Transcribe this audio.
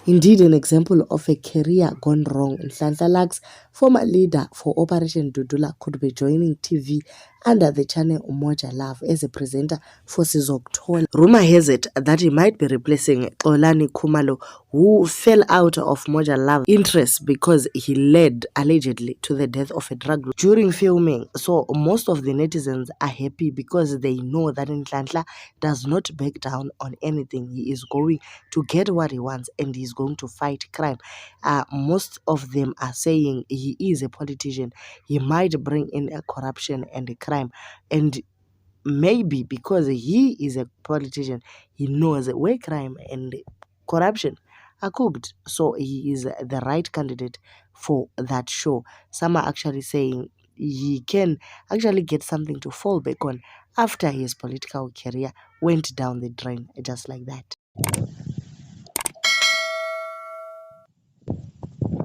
Indeed, an example of a career gone wrong. Nhlanhla Lux, former leader for Operation Dudula, could be joining TV under the channel Moja Love as a presenter for Sizok'thola. Rumor has it that he might be replacing Xolani Khumalo, who fell out of Moja Love interest because he led allegedly to the death of a drug lord during filming. So most of the netizens are happy because they know that Nhlanhla does not back down on anything. He is going to get what he wants and he's going to fight crime. Most of them are saying he is a politician. He might bring in a corruption and a crime, and maybe because he is a politician, he knows where crime and corruption are cooked. So he is the right candidate for that show. Some are actually saying he can actually get something to fall back on after his political career went down the drain just like that.